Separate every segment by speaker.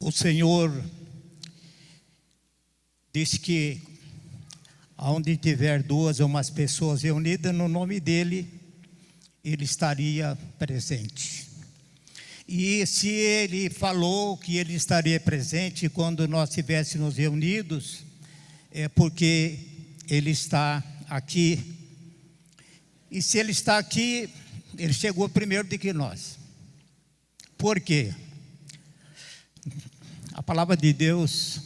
Speaker 1: O Senhor disse que onde tiver duas ou mais pessoas reunidas no nome dele, ele estaria presente. E se ele falou que ele estaria presente quando nós estivéssemos reunidos, é porque ele está aqui. E se ele está aqui, ele chegou primeiro do que nós. Por quê? A palavra de Deus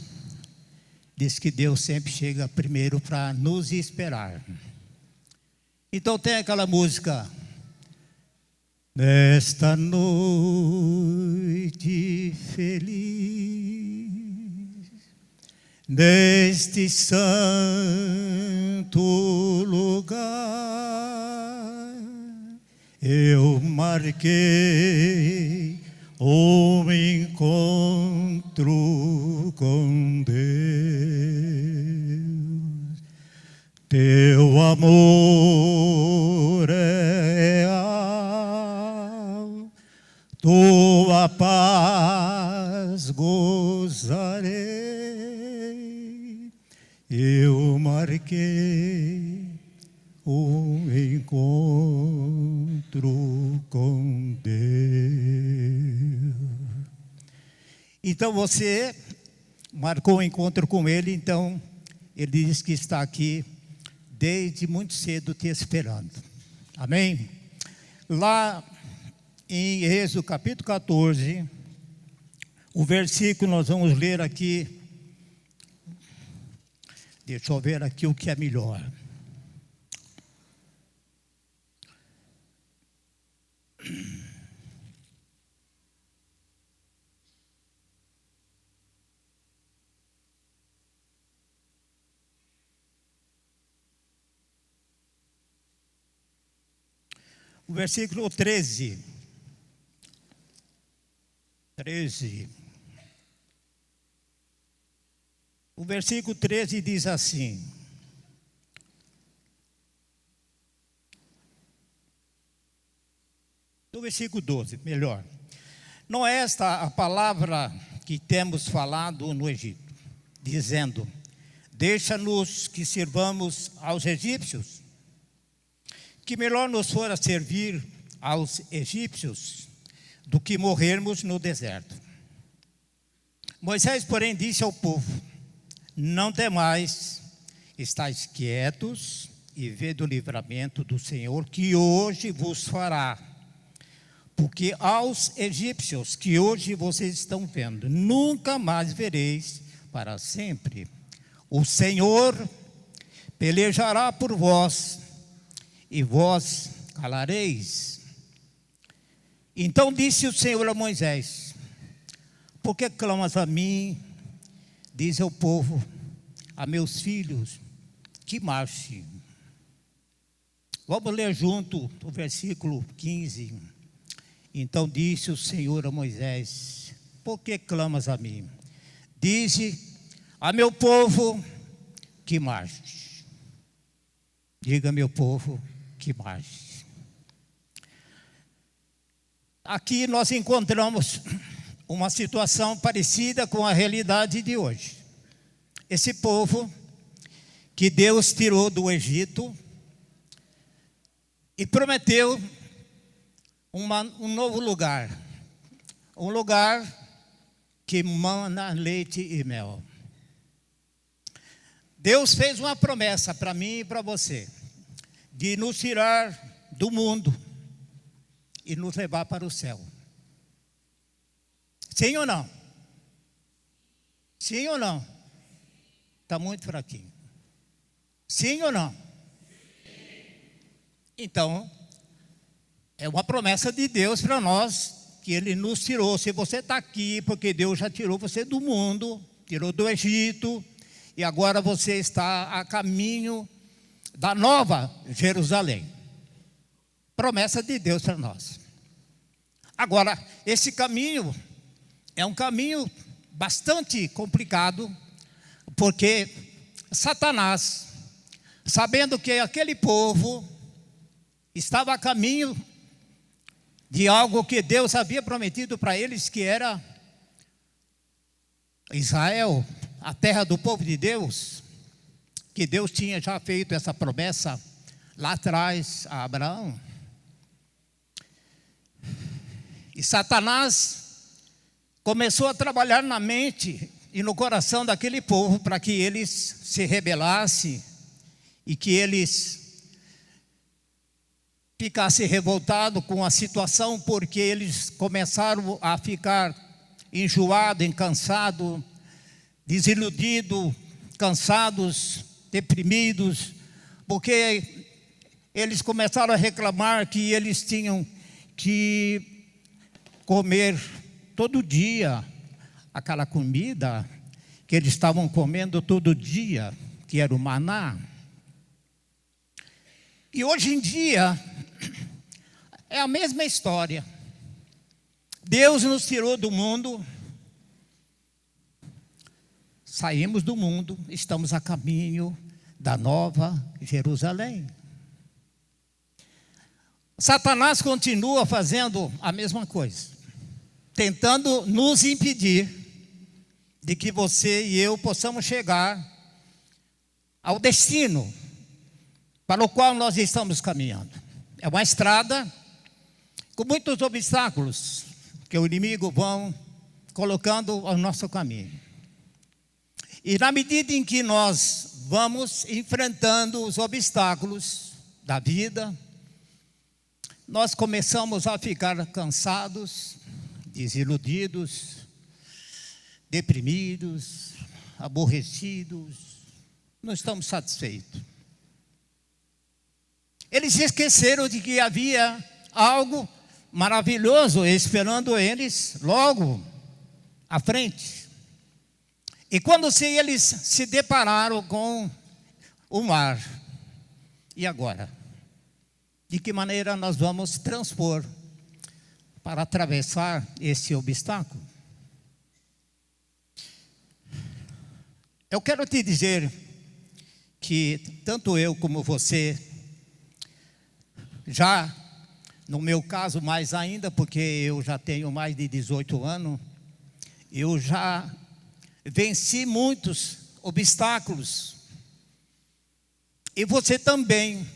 Speaker 1: diz que Deus sempre chega primeiro para nos esperar. Então tem aquela música: nesta noite feliz, neste santo lugar, eu marquei um encontro com Deus. Teu amor é real, tua paz gozarei. Eu marquei um encontro com Deus. Então você marcou um encontro com Ele, então Ele diz que está aqui desde muito cedo te esperando. Amém? Lá em Êxodo capítulo 14, o versículo nós vamos ler aqui. Deixa eu ver aqui o que é melhor. O versículo 13. O versículo 13 diz assim: do versículo 12, melhor. Não é esta a palavra que temos falado no Egito, dizendo: deixa-nos que sirvamos aos egípcios? Que melhor nos fora servir aos egípcios do que morrermos no deserto. Moisés, porém, disse ao povo: não temais, estáis quietos e vede o livramento do Senhor que hoje vos fará. Porque aos egípcios que hoje vocês estão vendo, nunca mais vereis para sempre. O Senhor pelejará por vós, e vós calareis. Então disse o Senhor a Moisés: por que clamas a mim? Diz ao povo, a meus filhos, que marchem. Vamos ler junto o versículo 15. Então disse o Senhor a Moisés: por que clamas a mim? Dize a meu povo que marche. Diga, meu povo, que marche. Aqui nós encontramos uma situação parecida com a realidade de hoje. Esse povo que Deus tirou do Egito e prometeu um novo lugar, um lugar que mana leite e mel. Deus fez uma promessa para mim e para você, de nos tirar do mundo e nos levar para o céu. Sim ou não? Sim ou não? Está muito fraquinho. Sim ou não? Então, é uma promessa de Deus para nós, que Ele nos tirou. Se você está aqui, porque Deus já tirou você do mundo, tirou do Egito, e agora você está a caminho da nova Jerusalém. Promessa de Deus para nós. Agora, esse caminho é um caminho bastante complicado, porque Satanás, sabendo que aquele povo estava a caminho de algo que Deus havia prometido para eles, que era Israel, a terra do povo de Deus, que Deus tinha já feito essa promessa lá atrás a Abraão. E Satanás começou a trabalhar na mente e no coração daquele povo para que eles se rebelassem e que eles ficassem revoltados com a situação, porque eles começaram a ficar enjoados, cansados, desiludidos, cansados, deprimidos, porque eles começaram a reclamar que eles tinham que comer todo dia aquela comida que eles estavam comendo todo dia, que era o maná. E hoje em dia é a mesma história. Deus nos tirou do mundo, saímos do mundo, estamos a caminho da Nova Jerusalém. Satanás continua fazendo a mesma coisa, tentando nos impedir de que você e eu possamos chegar ao destino para o qual nós estamos caminhando. É uma estrada com muitos obstáculos que o inimigo vão colocando ao nosso caminho. E na medida em que nós vamos enfrentando os obstáculos da vida, nós começamos a ficar cansados, desiludidos, deprimidos, aborrecidos, não estamos satisfeitos. Eles esqueceram de que havia algo maravilhoso esperando eles logo à frente. E quando eles se depararam com o mar, e agora? De que maneira nós vamos transpor para atravessar esse obstáculo? Eu quero te dizer que tanto eu como você, já no meu caso mais ainda, porque eu já tenho mais de 18 anos, eu já venci muitos obstáculos. E você também,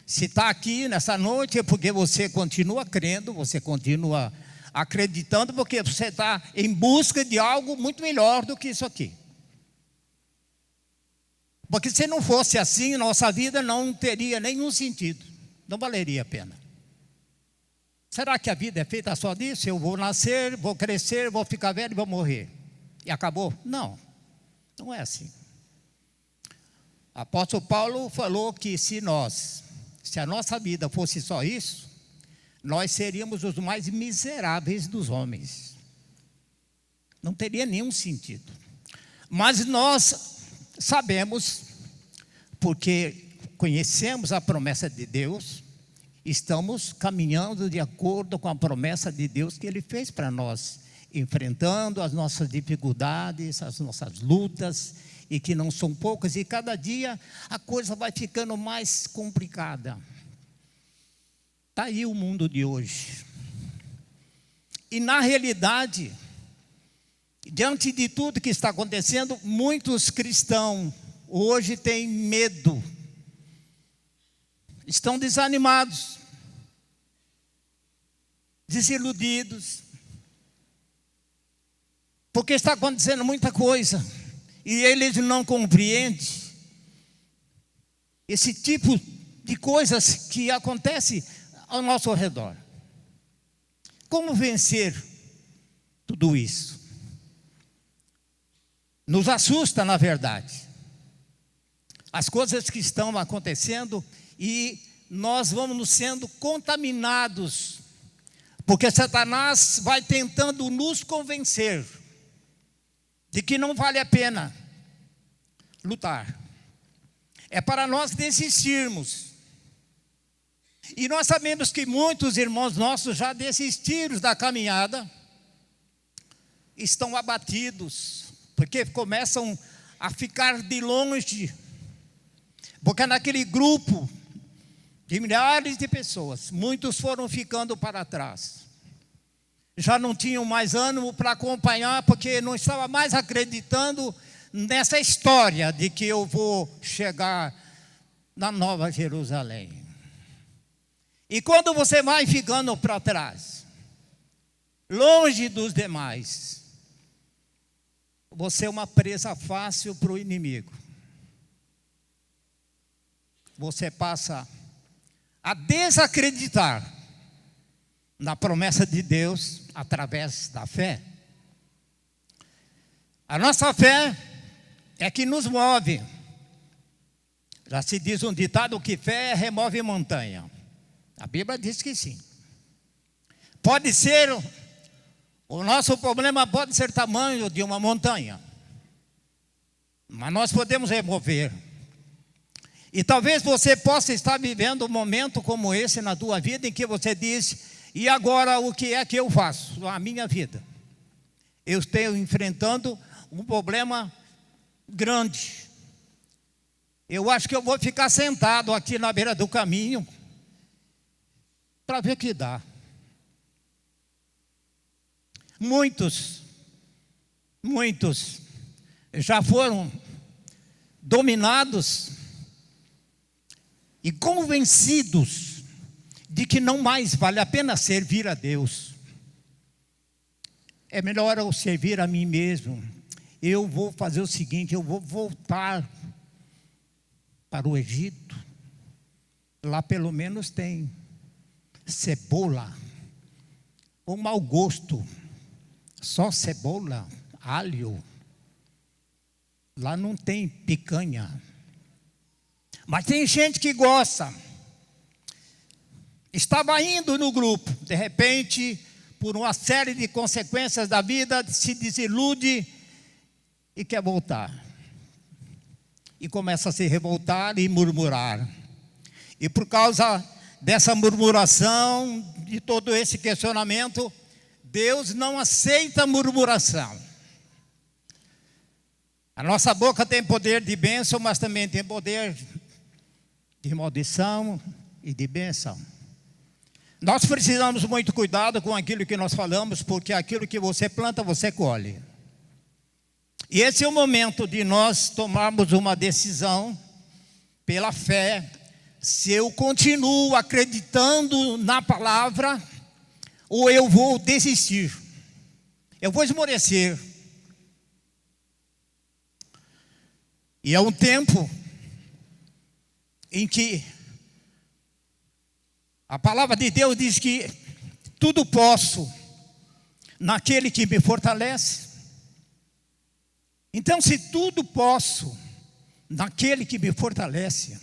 Speaker 1: se está aqui nessa noite, é porque você continua crendo, você continua acreditando, porque você está em busca de algo muito melhor do que isso aqui. Porque se não fosse assim, nossa vida não teria nenhum sentido, não valeria a pena. Será que a vida é feita só disso? Eu vou nascer, vou crescer, vou ficar velho e vou morrer. E acabou? Não, não é assim. O apóstolo Paulo falou que se a nossa vida fosse só isso, nós seríamos os mais miseráveis dos homens. Não teria nenhum sentido. Mas nós sabemos, porque conhecemos a promessa de Deus, estamos caminhando de acordo com a promessa de Deus que Ele fez para nós, enfrentando as nossas dificuldades, as nossas lutas, e que não são poucas, e cada dia a coisa vai ficando mais complicada. Está aí o mundo de hoje. E na realidade, diante de tudo que está acontecendo, muitos cristãos hoje têm medo, estão desanimados, desiludidos, porque está acontecendo muita coisa, e eles não compreendem esse tipo de coisas que acontecem ao nosso redor. Como vencer tudo isso? Nos assusta, na verdade, as coisas que estão acontecendo, e nós vamos sendo contaminados, porque Satanás vai tentando nos convencer de que não vale a pena lutar. É para nós desistirmos. E nós sabemos que muitos irmãos nossos já desistiram da caminhada, estão abatidos, porque começam a ficar de longe, porque naquele grupo de milhares de pessoas, muitos foram ficando para trás. já não tinham mais ânimo para acompanhar, porque não estava mais acreditando nessa história de que eu vou chegar na Nova Jerusalém. E quando você vai ficando para trás, longe dos demais, você é uma presa fácil para o inimigo. Você passa a desacreditar na promessa de Deus através da fé. A nossa fé é que nos move. Já se diz um ditado que fé remove montanha. A Bíblia diz que sim. Pode ser, o nosso problema pode ser tamanho de uma montanha, mas nós podemos remover. E talvez você possa estar vivendo um momento como esse na tua vida, em que você diz: e agora o que é que eu faço na minha vida? Eu estou enfrentando um problema grande. Eu acho que eu vou ficar sentado aqui na beira do caminho para ver o que dá. Muitos já foram dominados e convencidos de que não mais vale a pena servir a Deus. É melhor eu servir a mim mesmo. Eu vou fazer o seguinte: eu vou voltar para o Egito. Lá pelo menos tem cebola, um mau gosto, só cebola, alho. Lá não tem picanha. Mas tem gente que gosta. Estava indo no grupo, de repente, por uma série de consequências da vida, se desilude e quer voltar. E começa a se revoltar e murmurar. E por causa dessa murmuração, de todo esse questionamento, Deus não aceita murmuração. A nossa boca tem poder de bênção, mas também tem poder de maldição e de bênção. Nós precisamos muito cuidado com aquilo que nós falamos, porque aquilo que você planta, você colhe. E esse é o momento de nós tomarmos uma decisão pela fé, se eu continuo acreditando na palavra, ou eu vou desistir, eu vou esmorecer. E é um tempo em que a palavra de Deus diz que tudo posso naquele que me fortalece. Então, se tudo posso naquele que me fortalece,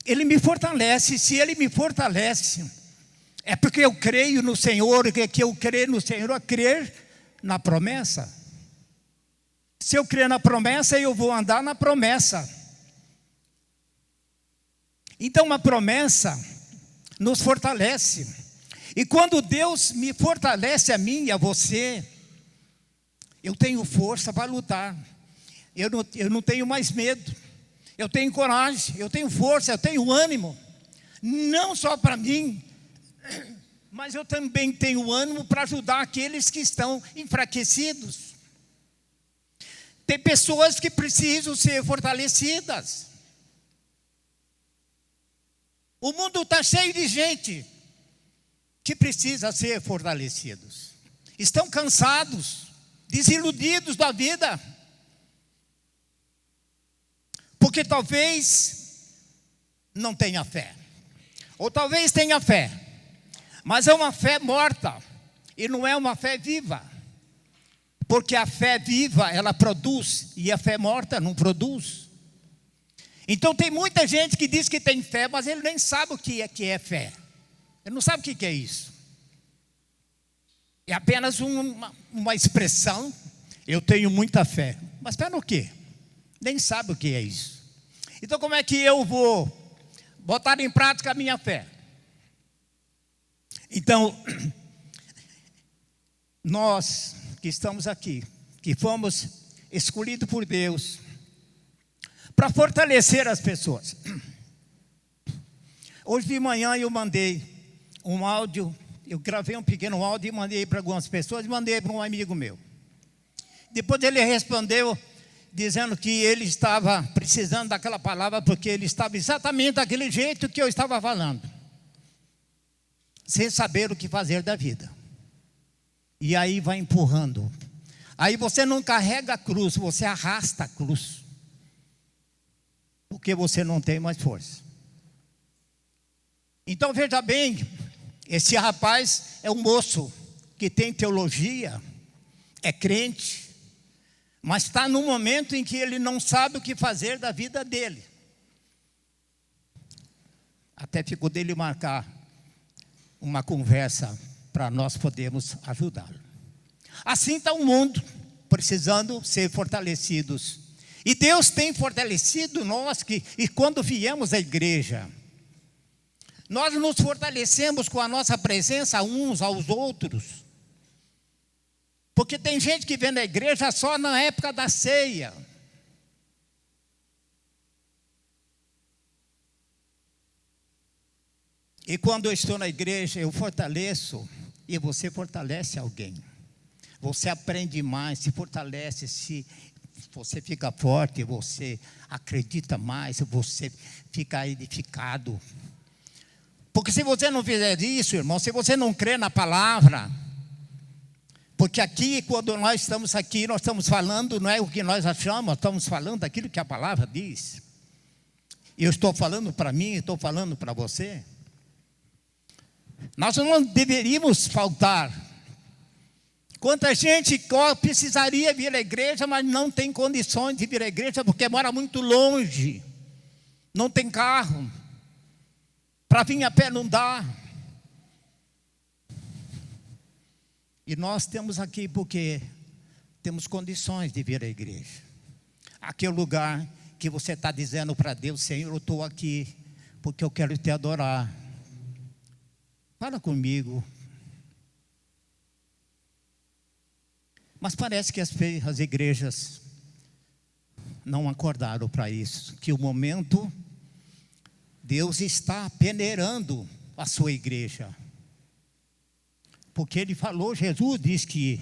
Speaker 1: Ele me fortalece. Se Ele me fortalece, é porque eu creio no Senhor, e que eu creio no Senhor é crer na promessa. Se eu crer na promessa, eu vou andar na promessa. Então, uma promessa nos fortalece. E quando Deus me fortalece a mim e a você, eu tenho força para lutar. Eu não tenho mais medo. Eu tenho coragem, eu tenho força, eu tenho ânimo. Não só para mim, mas eu também tenho ânimo para ajudar aqueles que estão enfraquecidos. Tem pessoas que precisam ser fortalecidas. O mundo está cheio de gente que precisa ser fortalecidos. Estão cansados, desiludidos da vida, porque talvez não tenha fé, ou talvez tenha fé, mas é uma fé morta, e não é uma fé viva, porque a fé viva, ela produz, e a fé morta não produz. Então tem muita gente que diz que tem fé, mas ele nem sabe o que é fé. Ele não sabe o que é isso. É apenas uma expressão: eu tenho muita fé. Mas fé no quê? Nem sabe o que é isso. Então como é que eu vou botar em prática a minha fé? Então, nós que estamos aqui, que fomos escolhidos por Deus para fortalecer as pessoas. Hoje de manhã eu mandei um áudio, eu gravei um pequeno áudio e mandei para algumas pessoas, e mandei para um amigo meu. Depois ele respondeu, dizendo que ele estava precisando daquela palavra, porque ele estava exatamente daquele jeito que eu estava falando, sem saber o que fazer da vida. E aí vai empurrando. Aí você não carrega a cruz, você arrasta a cruz, porque você não tem mais força. Então veja bem, esse rapaz é um moço que tem teologia, é crente, mas está num momento em que ele não sabe o que fazer da vida dele. Até ficou dele marcar uma conversa para nós podermos ajudá-lo. Assim está o mundo, precisando ser fortalecidos. E Deus tem fortalecido nós, e quando viemos à igreja, nós nos fortalecemos com a nossa presença uns aos outros. Porque tem gente que vem na igreja só na época da ceia. E quando eu estou na igreja, eu fortaleço, e você fortalece alguém. Você aprende mais, se fortalece, se você fica forte, você acredita mais, você fica edificado. Porque se você não fizer isso, irmão, se você não crê na palavra, porque aqui, quando nós estamos aqui, nós estamos falando, não é o que nós achamos, nós estamos falando aquilo que a palavra diz. Eu estou falando para mim, estou falando para você. Nós não deveríamos faltar. Quanta gente precisaria vir à igreja, mas não tem condições de vir à igreja, porque mora muito longe, não tem carro, para vir a pé não dá. E nós temos aqui porque temos condições de vir à igreja. Aqui é o lugar que você está dizendo para Deus: Senhor, eu estou aqui porque eu quero te adorar. Fala comigo. Mas parece que as igrejas não acordaram para isso, que o momento Deus está peneirando a sua igreja. Porque ele falou, Jesus diz que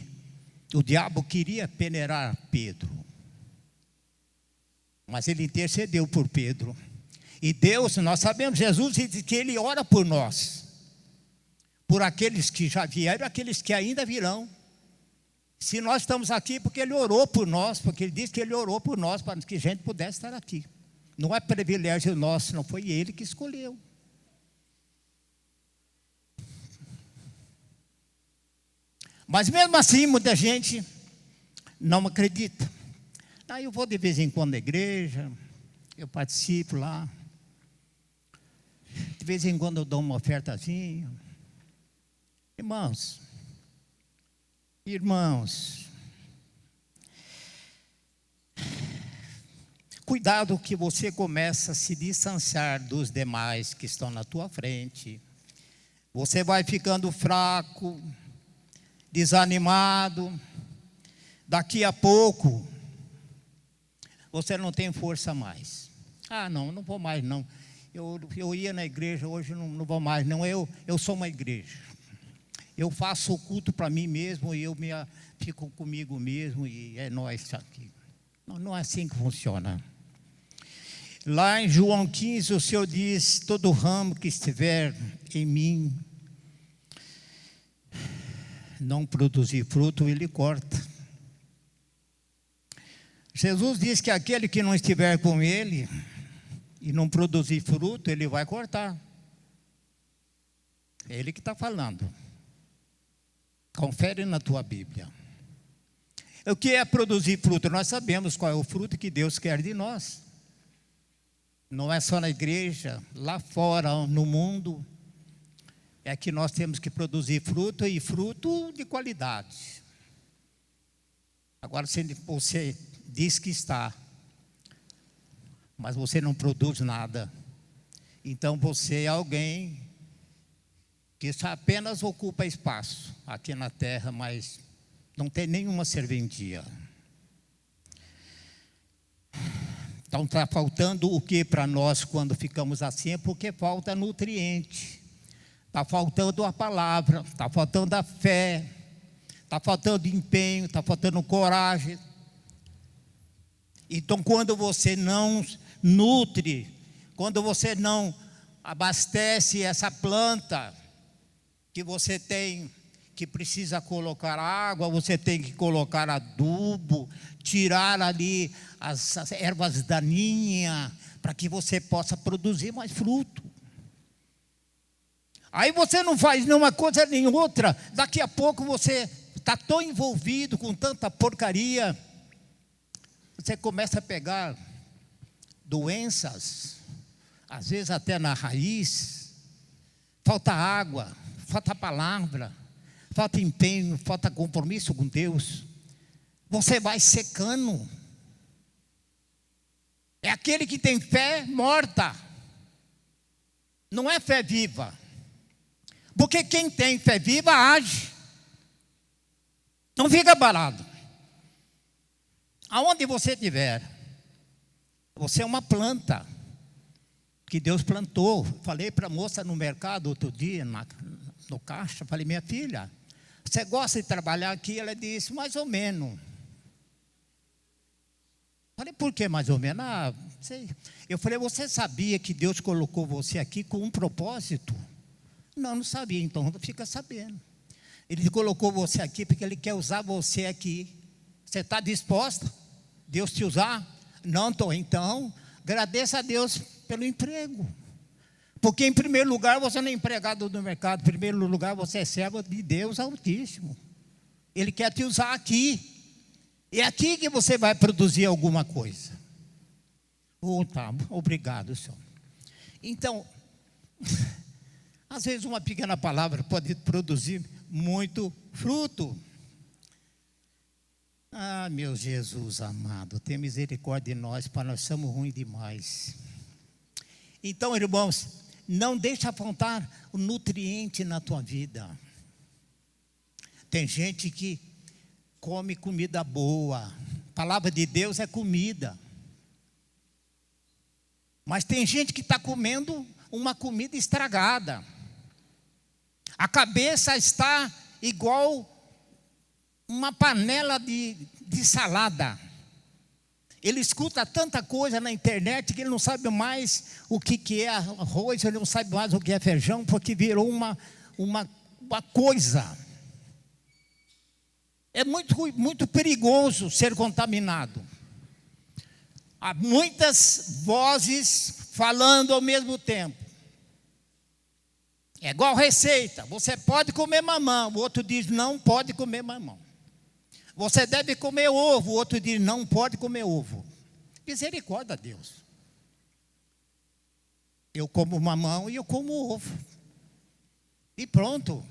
Speaker 1: o diabo queria peneirar Pedro, mas ele intercedeu por Pedro. E Deus, nós sabemos, Jesus diz que ele ora por nós, por aqueles que já vieram e aqueles que ainda virão. Se nós estamos aqui, porque ele orou por nós, porque ele disse que ele orou por nós, para que a gente pudesse estar aqui. Não é privilégio nosso, não foi ele que escolheu. Mas mesmo assim, muita gente não acredita. Aí eu vou de vez em quando na igreja, eu participo lá. De vez em quando eu dou uma ofertazinha. Irmãos, cuidado que você começa a se distanciar dos demais que estão na tua frente. Você vai ficando fraco, desanimado. Daqui a pouco, você não tem força mais. Não vou mais não. Eu ia na igreja, hoje não vou mais não. Eu sou uma igreja. Eu faço o culto para mim mesmo e eu fico comigo mesmo e é nós aqui. Não é assim que funciona. Lá em João 15, o Senhor diz: todo ramo que estiver em mim não produzir fruto, Ele corta. Jesus diz que aquele que não estiver com Ele e não produzir fruto, Ele vai cortar. É Ele que está falando. Confere na tua Bíblia. O que é produzir fruto? Nós sabemos qual é o fruto que Deus quer de nós. Não é só na igreja, lá fora, no mundo, é que nós temos que produzir fruto, e fruto de qualidade. Agora, se você diz que está, mas você não produz nada, então você é alguém que apenas ocupa espaço aqui na terra, mas não tem nenhuma serventia. Então está faltando o que para nós quando ficamos assim? É porque falta nutriente. Está faltando a palavra, está faltando a fé, está faltando empenho, está faltando coragem. Então, quando você não nutre, quando você não abastece essa planta que você tem, que precisa colocar água, você tem que colocar adubo, tirar ali as ervas daninhas, para que você possa produzir mais fruto. Aí você não faz nenhuma coisa nem outra, daqui a pouco você está tão envolvido com tanta porcaria, você começa a pegar doenças, às vezes até na raiz, falta água, falta palavra, falta empenho, falta compromisso com Deus, você vai secando. É aquele que tem fé morta, não é fé viva. Porque quem tem fé viva age, não fica parado. Aonde você estiver, você é uma planta que Deus plantou. Falei para a moça no mercado outro dia, no caixa, falei, minha filha, você gosta de trabalhar aqui? Ela disse, mais ou menos. Falei, por que mais ou menos? Sei. Eu falei, você sabia que Deus colocou você aqui com um propósito? Não sabia, então fica sabendo. Ele colocou você aqui porque Ele quer usar você aqui. Você está disposta? Deus te usar? Não estou. Então, agradeça a Deus pelo emprego. Porque em primeiro lugar você não é empregado do mercado. Em primeiro lugar você é servo de Deus Altíssimo. Ele quer te usar aqui. É aqui que você vai produzir alguma coisa. Tá, obrigado, Senhor. Então, às vezes uma pequena palavra pode produzir muito fruto. Meu Jesus amado, tenha misericórdia de nós, para nós somos ruins demais. Então, irmãos, não deixa faltar o nutriente na tua vida. Tem gente que come comida boa. A palavra de Deus é comida. Mas tem gente que está comendo uma comida estragada. A cabeça está igual uma panela de salada. Ele escuta tanta coisa na internet que ele não sabe mais o que é arroz, ele não sabe mais o que é feijão, porque virou uma coisa. É muito perigoso ser contaminado. Há muitas vozes falando ao mesmo tempo. É igual receita. Você pode comer mamão, o outro diz não pode comer mamão. Você deve comer ovo, o outro diz não pode comer ovo. Misericórdia, Deus. Eu como mamão e eu como ovo. E pronto.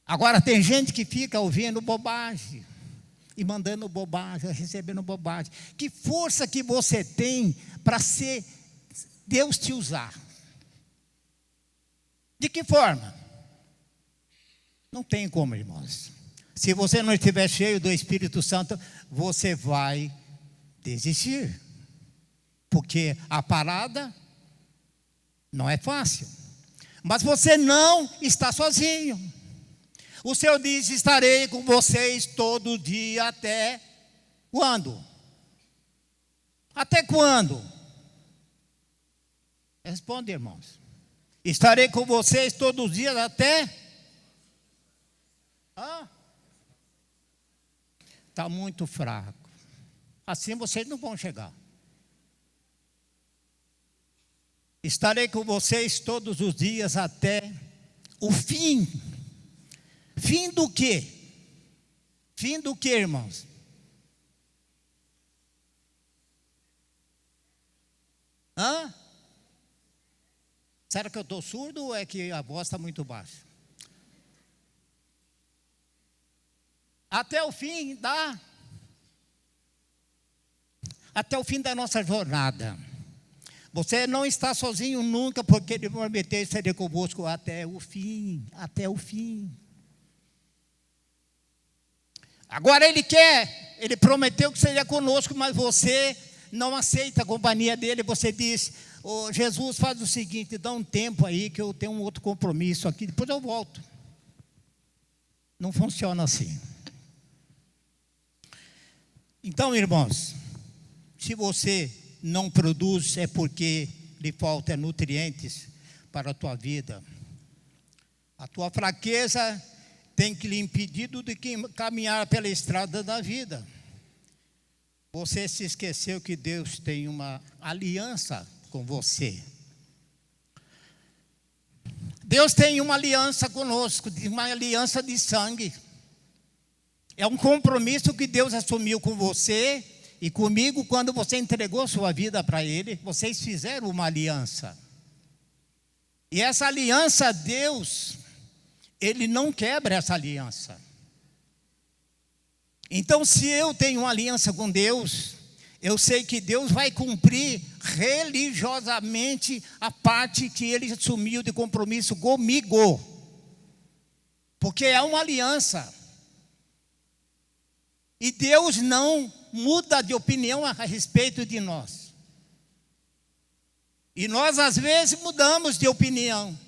Speaker 1: Agora tem gente que fica ouvindo bobagem e mandando bobagem, recebendo bobagem. Que força que você tem para ser Deus te usar? De que forma? Não tem como, irmãos. Se você não estiver cheio do Espírito Santo, você vai desistir. Porque a parada não é fácil. Mas você não está sozinho. O Senhor diz, estarei com vocês todo dia até quando? Até quando? Responde, irmãos. Estarei com vocês todos os dias até? Está muito fraco. Assim vocês não vão chegar. Estarei com vocês todos os dias até o fim. Fim do quê? Fim do quê, irmãos? Será que eu estou surdo ou é que a voz está muito baixa? Até o fim até o fim da nossa jornada. Você não está sozinho nunca, porque Ele prometeu estar convosco até o fim. Até o fim. Agora Ele prometeu que seria conosco, mas você não aceita a companhia dele, você diz: "Ô, Jesus, faz o seguinte, dá um tempo aí que eu tenho um outro compromisso aqui, depois eu volto." Não funciona assim. Então, irmãos, se você não produz, é porque lhe faltam nutrientes para a tua vida. A tua fraqueza tem que lhe impedir de caminhar pela estrada da vida. Você se esqueceu que Deus tem uma aliança com você. Deus tem uma aliança conosco, uma aliança de sangue. É um compromisso que Deus assumiu com você e comigo quando você entregou sua vida para Ele. Vocês fizeram uma aliança. E essa aliança, Deus, Ele não quebra essa aliança. Então, se eu tenho uma aliança com Deus, eu sei que Deus vai cumprir religiosamente a parte que Ele assumiu de compromisso comigo. Porque é uma aliança. E Deus não muda de opinião a respeito de nós. E nós, às vezes, mudamos de opinião.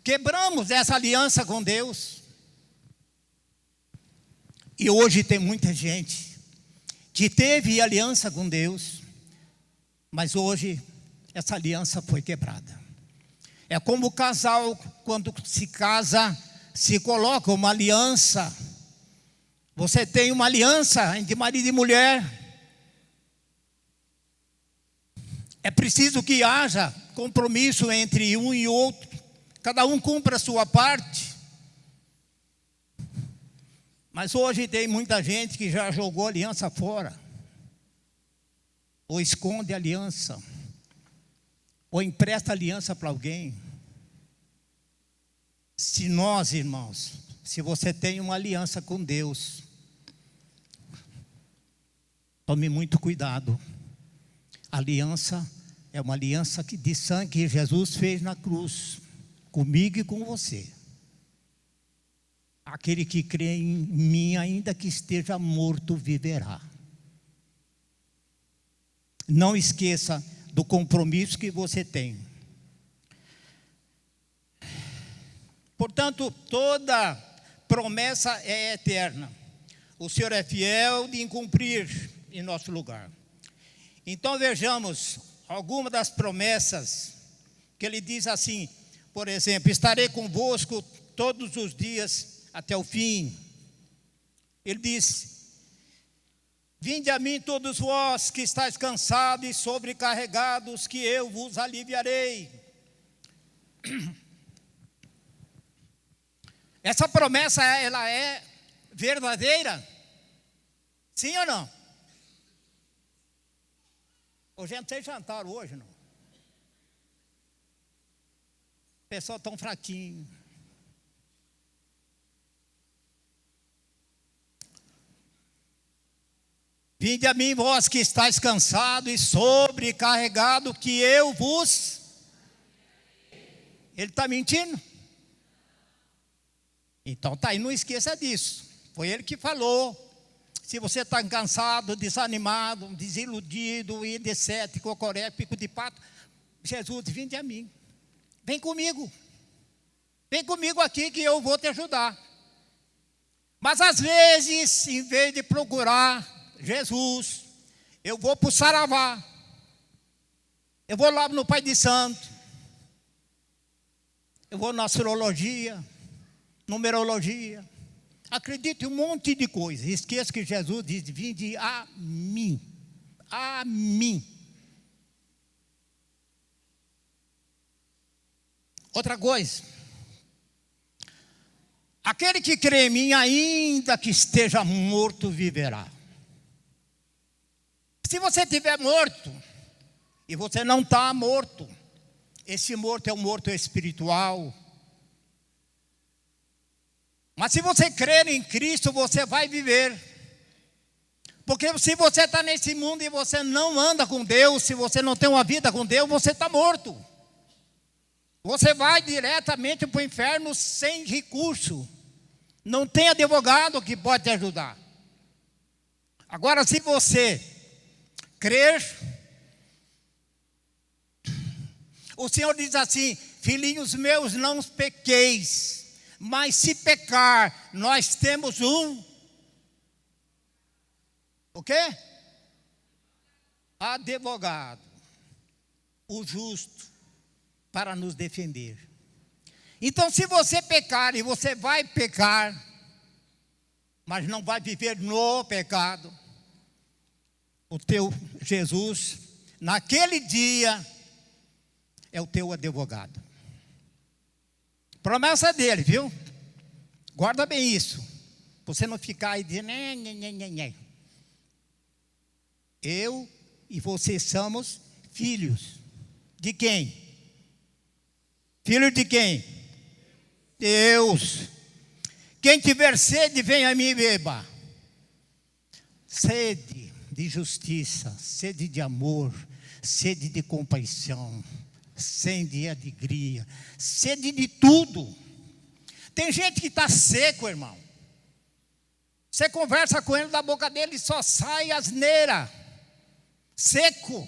Speaker 1: Quebramos essa aliança com Deus. E hoje tem muita gente que teve aliança com Deus, mas hoje essa aliança foi quebrada. É como o casal, quando se casa, se coloca uma aliança. Você tem uma aliança entre marido e mulher. É preciso que haja compromisso entre um e outro. Cada um cumpra a sua parte. Mas hoje tem muita gente que já jogou a aliança fora. Ou esconde a aliança. Ou empresta a aliança para alguém. Se nós, irmãos, se você tem uma aliança com Deus, tome muito cuidado. A aliança é uma aliança de sangue que Jesus fez na cruz, comigo e com você. Aquele que crê em mim, ainda que esteja morto, viverá. Não esqueça do compromisso que você tem. Portanto, toda promessa é eterna. O Senhor é fiel de cumprir em nosso lugar. Então vejamos algumas das promessas que Ele diz assim, por exemplo: estarei convosco todos os dias até o fim. Ele diz: vinde a mim todos vós que estáis cansados e sobrecarregados, que eu vos aliviarei. Essa promessa, ela é verdadeira? Sim ou não? Hoje não tem jantar hoje, não. O pessoal tão fraquinho. Vinde a mim, vós que estáis cansados e sobrecarregados, que eu vos... Ele está mentindo? Então tá aí, não esqueça disso. Foi Ele que falou. Se você está cansado, desanimado, desiludido, etc., cocoré, pico de pato, Jesus, vinde a mim. Vem comigo. Vem comigo aqui que eu vou te ajudar. Mas às vezes, em vez de procurar Jesus, eu vou para o Saravá. Eu vou lá no Pai de Santo. Eu vou na astrologia, numerologia. Acredite em um monte de coisa. Esqueça que Jesus diz: vinde a mim. A mim. Outra coisa. Aquele que crê em mim, ainda que esteja morto, viverá. Se você estiver morto, e você não está morto, esse morto é um morto espiritual. Mas se você crer em Cristo, você vai viver. Porque se você está nesse mundo e você não anda com Deus, se você não tem uma vida com Deus, você está morto. Você vai diretamente para o inferno sem recurso. Não tem advogado que pode te ajudar. Agora, se você crer, o Senhor diz assim: filhinhos meus, não pequeis, mas se pecar, nós temos o quê? Advogado, o justo, para nos defender. Então, se você pecar, e você vai pecar, mas não vai viver no pecado, o teu Jesus, naquele dia, é o teu advogado. Promessa dele, viu? Guarda bem isso. Você não ficar aí dizendo, né. Eu e você somos filhos. De quem? Filho de quem? Deus. Quem tiver sede, venha a mim e beba. Sede de justiça, sede de amor, sede de compaixão, sede de alegria, sede de tudo. Tem gente que está seco, irmão. Você conversa com ele, da boca dele só sai asneira. Seco.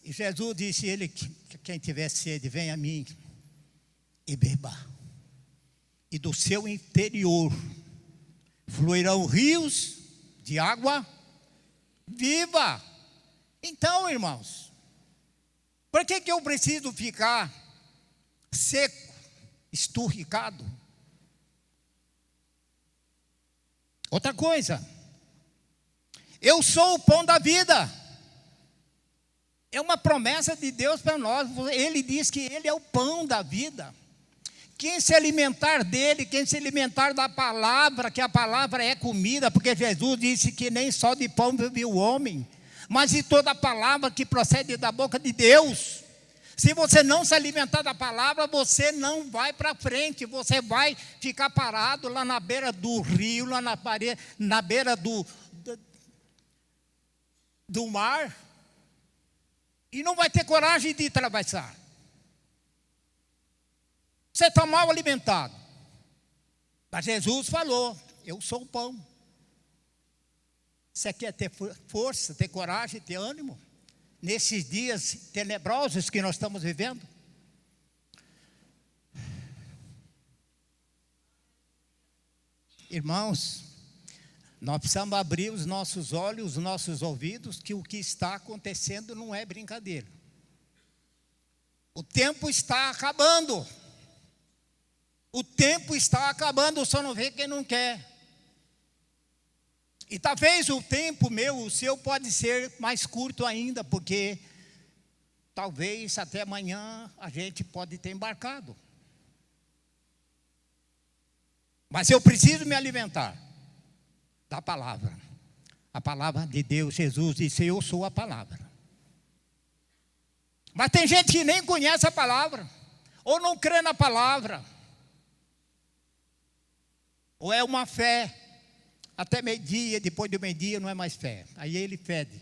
Speaker 1: E Jesus disse a ele que quem tiver sede, venha a mim e beba. E do seu interior fluirão rios de água viva. Então, irmãos, por que eu preciso ficar seco, esturricado? Outra coisa, eu sou o pão da vida. É uma promessa de Deus para nós. Ele diz que Ele é o pão da vida. Quem se alimentar dele, quem se alimentar da palavra, que a palavra é comida, porque Jesus disse que nem só de pão vive o homem, mas de toda a palavra que procede da boca de Deus. Se você não se alimentar da palavra, você não vai para frente, você vai ficar parado lá na beira do rio, lá na beira do mar, e não vai ter coragem de atravessar. Você está mal alimentado. Mas Jesus falou, eu sou o pão. Você quer ter força, ter coragem, ter ânimo? Nesses dias tenebrosos que nós estamos vivendo? Irmãos, nós precisamos abrir os nossos olhos, os nossos ouvidos, que o que está acontecendo não é brincadeira. O tempo está acabando. O tempo está acabando, só não vê quem não quer. E talvez o tempo meu, o seu, pode ser mais curto ainda, porque talvez até amanhã a gente pode ter embarcado. Mas eu preciso me alimentar da palavra. A palavra de Deus. Jesus disse, eu sou a palavra. Mas tem gente que nem conhece a palavra, ou não crê na palavra, ou é uma fé até meio-dia, depois do meio-dia não é mais fé, aí ele fede.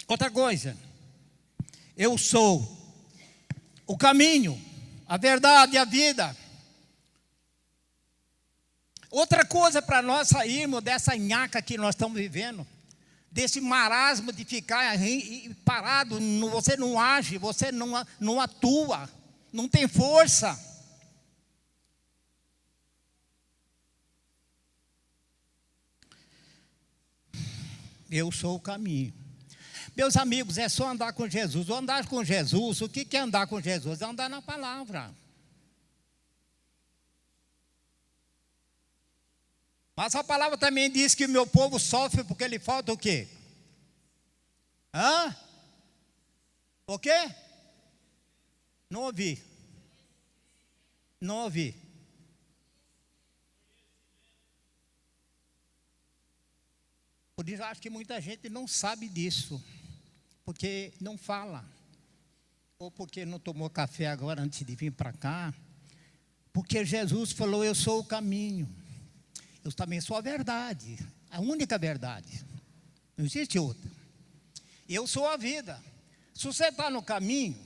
Speaker 1: Outra coisa, eu sou o caminho, a verdade e a vida. Outra coisa para nós sairmos dessa nhaca que nós estamos vivendo, desse marasmo de ficar parado, você não age, você não atua, não tem força. Eu sou o caminho. Meus amigos, é só andar com Jesus. Ou andar com Jesus, o que é andar com Jesus? É andar na palavra. Mas a palavra também diz que o meu povo sofre porque lhe falta o quê? Hã? O quê? Não ouvi. Não ouvi. Por isso, acho que muita gente não sabe disso, porque não fala, ou porque não tomou café agora antes de vir para cá, porque Jesus falou, eu sou o caminho, eu também sou a verdade, a única verdade, não existe outra. Eu sou a vida. Se você está no caminho,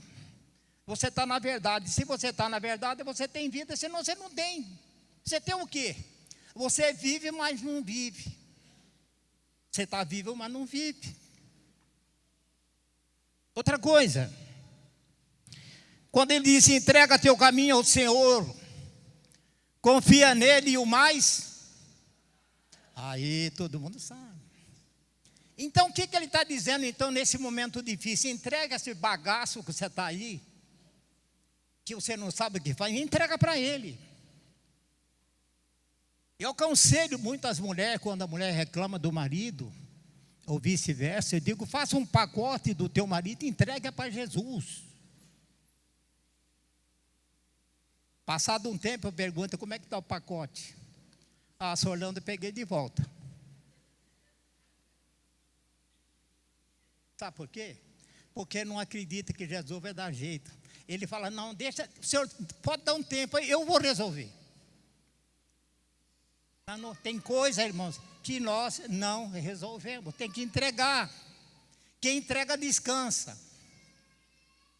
Speaker 1: você está na verdade. Se você está na verdade, você tem vida, senão você não tem. Você tem o quê? Você vive, mas não vive. Você está vivo, mas não vive. Outra coisa, quando ele diz, entrega teu caminho ao Senhor, confia nele e o mais, aí todo mundo sabe. Então o que ele está dizendo então nesse momento difícil? Entrega esse bagaço que você está aí, que você não sabe o que faz, entrega para ele. Eu aconselho muitas mulheres, quando a mulher reclama do marido, ou vice-versa, eu digo, faça um pacote do teu marido e entregue para Jesus. Passado um tempo, eu pergunto, como é que está o pacote? Ah, só olhando, eu peguei de volta. Sabe por quê? Porque não acredita que Jesus vai dar jeito. Ele fala, não, deixa, o senhor pode dar um tempo, eu vou resolver. Não, tem coisa, irmãos, que nós não resolvemos, tem que entregar. Quem entrega descansa.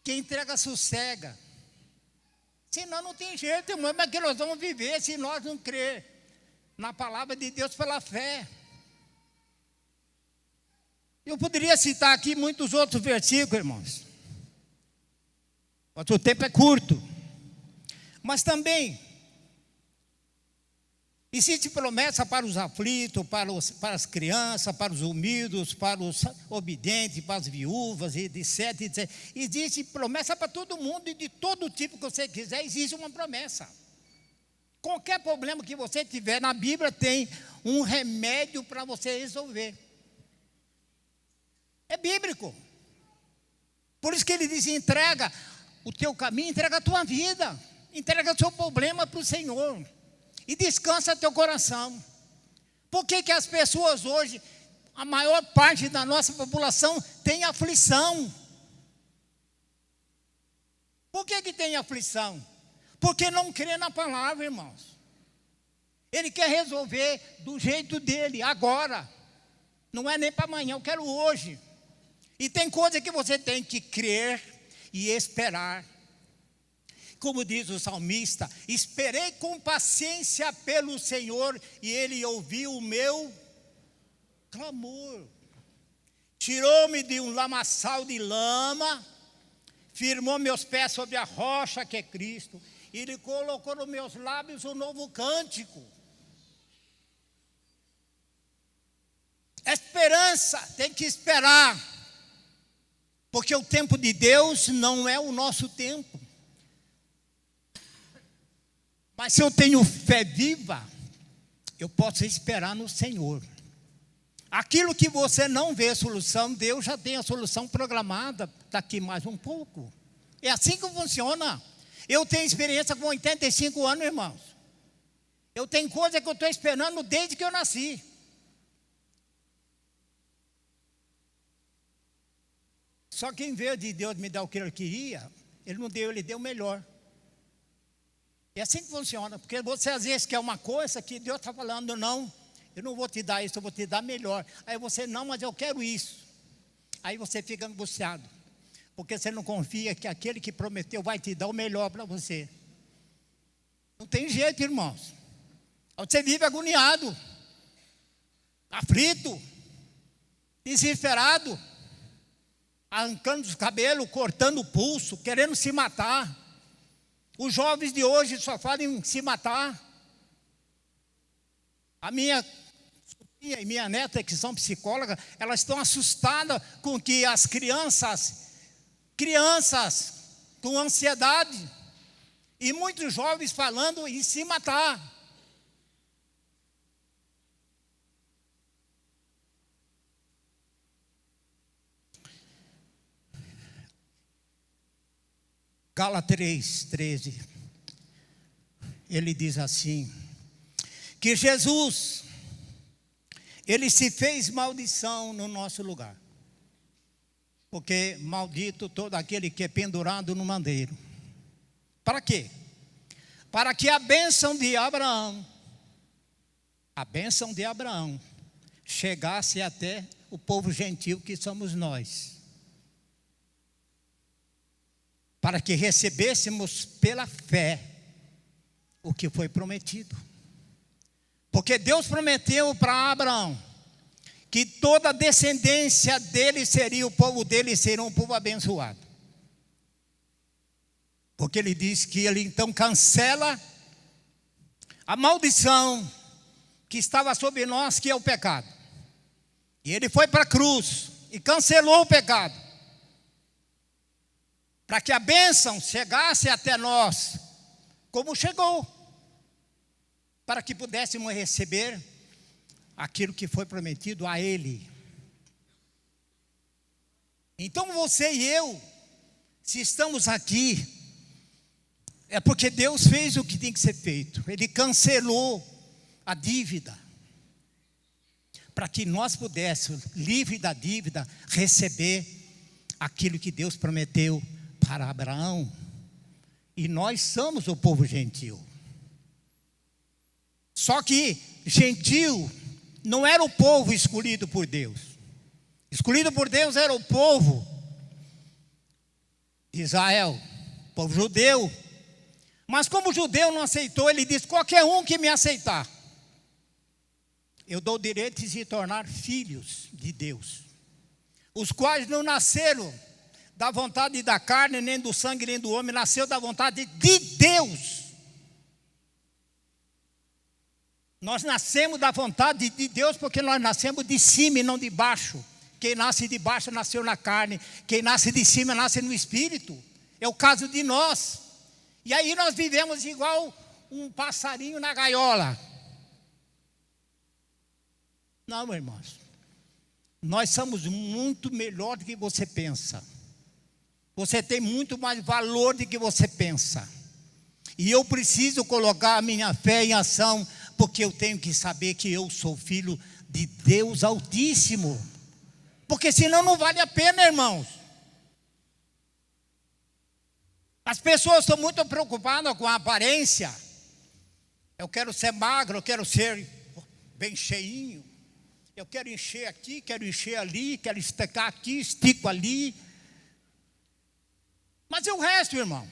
Speaker 1: Quem entrega sossega. Senão não tem jeito, irmão, mas que nós vamos viver se nós não crer na palavra de Deus pela fé. Eu poderia citar aqui muitos outros versículos, irmãos. Mas o tempo é curto. Mas também existe promessa para os aflitos, para as crianças, para os humildes, para os obedientes, para as viúvas, e etc. Existe promessa para todo mundo e de todo tipo que você quiser, existe uma promessa. Qualquer problema que você tiver na Bíblia tem um remédio para você resolver. É bíblico. Por isso que ele diz, entrega o teu caminho, entrega a tua vida, entrega o seu problema para o Senhor. E descansa teu coração. Por que as pessoas hoje, a maior parte da nossa população tem aflição? Por que tem aflição? Porque não crê na palavra, irmãos. Ele quer resolver do jeito dele, agora. Não é nem para amanhã, eu quero hoje. E tem coisa que você tem que crer e esperar. Como diz o salmista, esperei com paciência pelo Senhor e Ele ouviu o meu clamor. Tirou-me de um lamaçal de lama, firmou meus pés sobre a rocha que é Cristo. E Ele colocou nos meus lábios um novo cântico. Esperança, tem que esperar. Porque o tempo de Deus não é o nosso tempo. Mas se eu tenho fé viva, eu posso esperar no Senhor. Aquilo que você não vê solução, Deus já tem a solução programada daqui mais um pouco. É assim que funciona. Eu tenho experiência com 85 anos, irmãos. Eu tenho coisa que eu estou esperando desde que eu nasci. Só que em vez de Deus me dar o que Ele queria, Ele não deu, Ele deu melhor. É assim que funciona, porque você às vezes quer uma coisa que Deus está falando, não, eu não vou te dar isso, eu vou te dar melhor. Aí você, não, mas eu quero isso. Aí você fica angustiado, porque você não confia que aquele que prometeu vai te dar o melhor para você. Não tem jeito, irmãos. Você vive agoniado, aflito, desesperado, arrancando os cabelos, cortando o pulso, querendo se matar. Os jovens de hoje só falam em se matar. A minha sobrinha e minha neta, que são psicólogas, elas estão assustadas com que as crianças com ansiedade, e muitos jovens falando em se matar. Gálatas 3:13, ele diz assim, que Jesus, Ele se fez maldição no nosso lugar, porque maldito todo aquele que é pendurado no madeiro. Para quê? Para que a bênção de Abraão chegasse até o povo gentil que somos nós. Para que recebêssemos pela fé o que foi prometido. Porque Deus prometeu para Abraão que toda a descendência dele seria, o povo dele seria um povo abençoado. Porque ele diz que ele então cancela a maldição que estava sobre nós, que é o pecado. E ele foi para a cruz e cancelou o pecado, para que a bênção chegasse até nós, como chegou, para que pudéssemos receber aquilo que foi prometido a ele. Então você e eu, se estamos aqui, é porque Deus fez o que tem que ser feito. Ele cancelou a dívida, para que nós pudéssemos, livre da dívida, receber aquilo que Deus prometeu para Abraão. E nós somos o povo gentil. Só que gentil não era o povo escolhido por Deus. Escolhido por Deus era o povo de Israel, o povo judeu. Mas como o judeu não aceitou, ele disse: qualquer um que me aceitar, eu dou o direito de se tornar filhos de Deus, os quais não nasceram da vontade da carne, nem do sangue, nem do homem, nasceu da vontade de Deus. Nós nascemos da vontade de Deus, porque nós nascemos de cima e não de baixo. Quem nasce de baixo nasceu na carne, quem nasce de cima nasce no espírito. É o caso de nós. E aí nós vivemos igual um passarinho na gaiola. Não, meus irmãos, nós somos muito melhor do que você pensa. Você tem muito mais valor do que você pensa. E eu preciso colocar a minha fé em ação, porque eu tenho que saber que eu sou filho de Deus Altíssimo. Porque senão não vale a pena, irmãos. As pessoas estão muito preocupadas com a aparência. Eu quero ser magro, eu quero ser bem cheinho. Eu quero encher aqui, quero encher ali, quero esticar aqui, estico ali. Mas e o resto, irmão?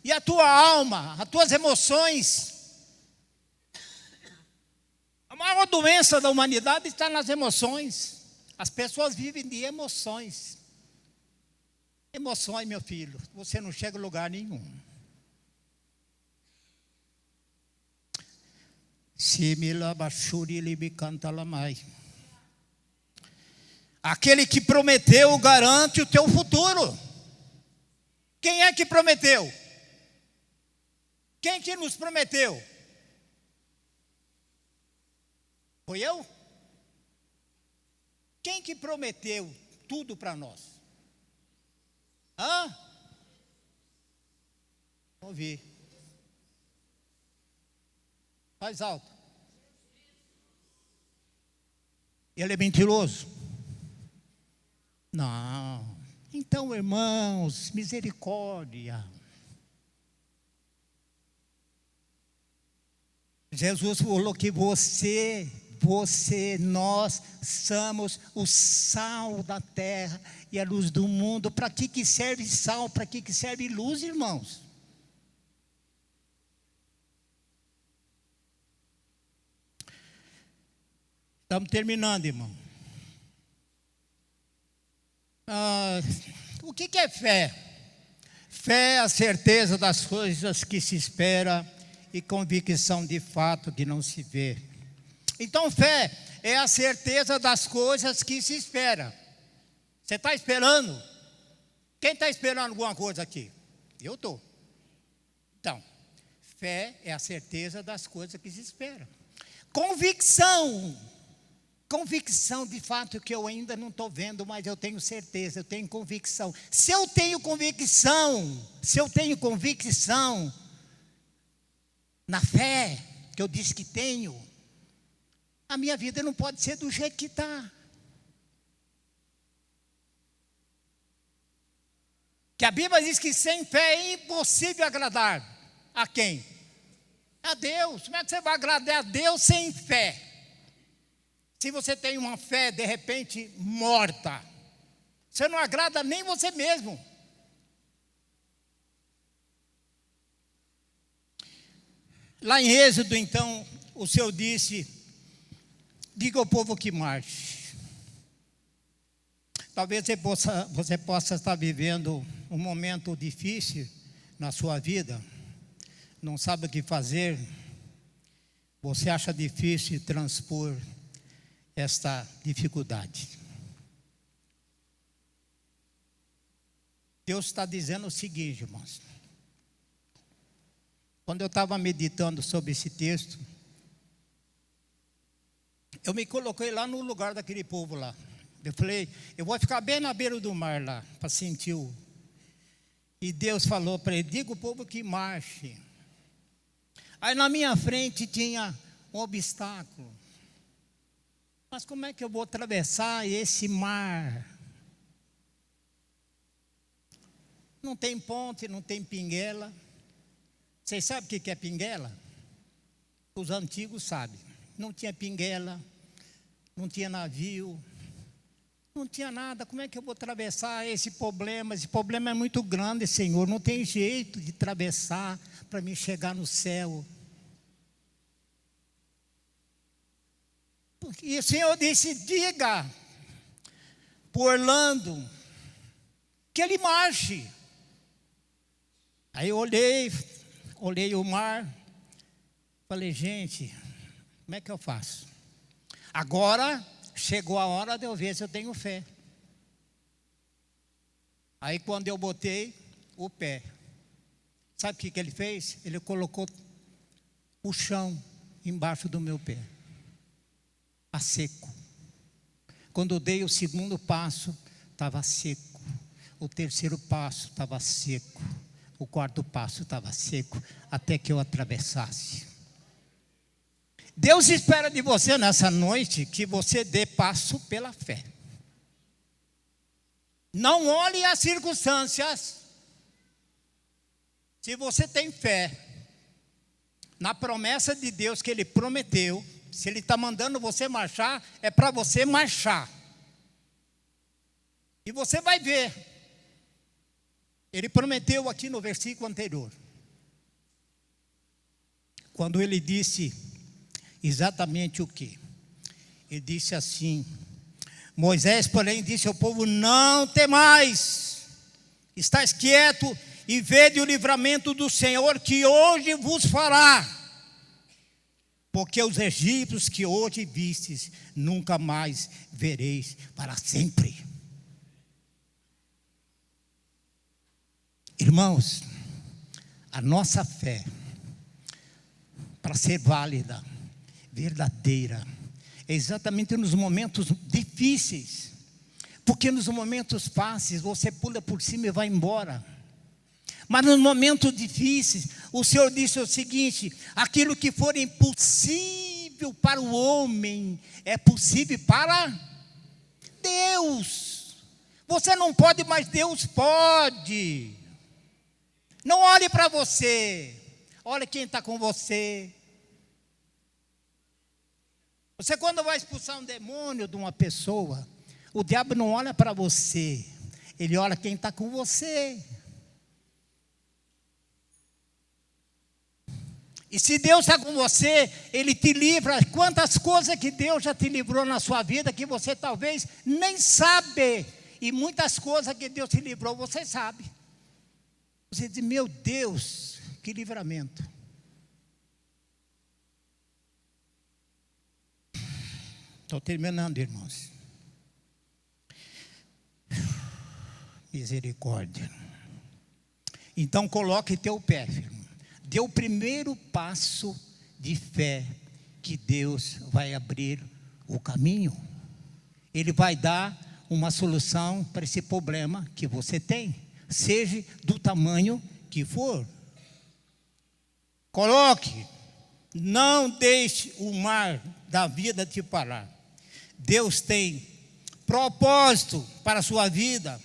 Speaker 1: E a tua alma, as tuas emoções? A maior doença da humanidade está nas emoções. As pessoas vivem de emoções. Emoções, meu filho, você não chega a lugar nenhum. Aquele que prometeu garante o teu futuro. Quem é que prometeu? Quem que nos prometeu? Foi eu? Quem que prometeu tudo para nós? Hã? Ouvi. Faz alto. Ele é mentiroso? Não. Então, irmãos, misericórdia. Jesus falou que nós somos o sal da terra e a luz do mundo. Para que serve sal? Para que serve luz, irmãos? Estamos terminando, irmão. O que é fé? Fé é a certeza das coisas que se espera e convicção de fato que não se vê. Então fé é a certeza das coisas que se espera. Você está esperando? Quem está esperando alguma coisa aqui? Eu estou. Então, fé é a certeza das coisas que se espera. Convicção de fato que eu ainda não estou vendo, mas eu tenho certeza, eu tenho convicção. Se eu tenho convicção na fé que eu disse que tenho, a minha vida não pode ser do jeito que está. Que a Bíblia diz que sem fé é impossível agradar a quem? A Deus. Como é que você vai agradar a Deus sem fé? Se você tem uma fé de repente morta, você não agrada nem você mesmo. Lá em Êxodo, então, o Senhor disse: diga ao povo que marche. Talvez você possa estar vivendo um momento difícil na sua vida, não sabe o que fazer, você acha difícil transpor esta dificuldade. Deus está dizendo o seguinte, irmãos. Quando eu estava meditando sobre esse texto, eu me coloquei lá no lugar daquele povo lá. Eu falei, eu vou ficar bem na beira do mar lá, para sentir o... E Deus falou para ele, diga o povo que marche. Aí na minha frente tinha um obstáculo. Mas como é que eu vou atravessar esse mar? Não tem ponte, não tem pinguela. Vocês sabem o que é pinguela? Os antigos sabem. Não tinha pinguela, não tinha navio, não tinha nada. Como é que eu vou atravessar esse problema? Esse problema é muito grande, Senhor. Não tem jeito de atravessar para me chegar no céu. E o Senhor disse, diga para Orlando que ele marche. Aí eu olhei o mar, falei, gente, como é que eu faço? Agora chegou a hora de eu ver se eu tenho fé. Aí quando eu botei o pé, sabe o que ele fez? Ele colocou o chão embaixo do meu pé, a seco. Quando eu dei o segundo passo, estava seco. O terceiro passo estava seco. O quarto passo estava seco, até que eu atravessasse. Deus espera de você nessa noite que você dê passo pela fé. Não olhe as circunstâncias. Se você tem fé na promessa de Deus que Ele prometeu, se Ele está mandando você marchar, é para você marchar. E você vai ver. Ele prometeu aqui no versículo anterior. Quando ele disse exatamente o quê? Ele disse assim, Moisés, porém, disse ao povo, não temais, estáis quieto e vede o livramento do Senhor que hoje vos fará. Porque os egípcios que hoje vistes, nunca mais vereis para sempre. Irmãos, a nossa fé, para ser válida, verdadeira, é exatamente nos momentos difíceis. Porque nos momentos fáceis, você pula por cima e vai embora. Mas nos momentos difíceis, o Senhor disse o seguinte, aquilo que for impossível para o homem, é possível para Deus. Você não pode, mas Deus pode. Não olhe para você, olhe quem está com você. Você quando vai expulsar um demônio de uma pessoa, o diabo não olha para você, ele olha quem está com você. E se Deus está com você, Ele te livra. Quantas coisas que Deus já te livrou na sua vida, que você talvez nem sabe. E muitas coisas que Deus te livrou, você sabe. Você diz, meu Deus, que livramento. Estou terminando, irmãos. Misericórdia. Então coloque teu pé, firme. Dê o primeiro passo de fé, que Deus vai abrir o caminho. Ele vai dar uma solução para esse problema que você tem, seja do tamanho que for. Coloque, não deixe o mar da vida te parar. Deus tem propósito para a sua vida.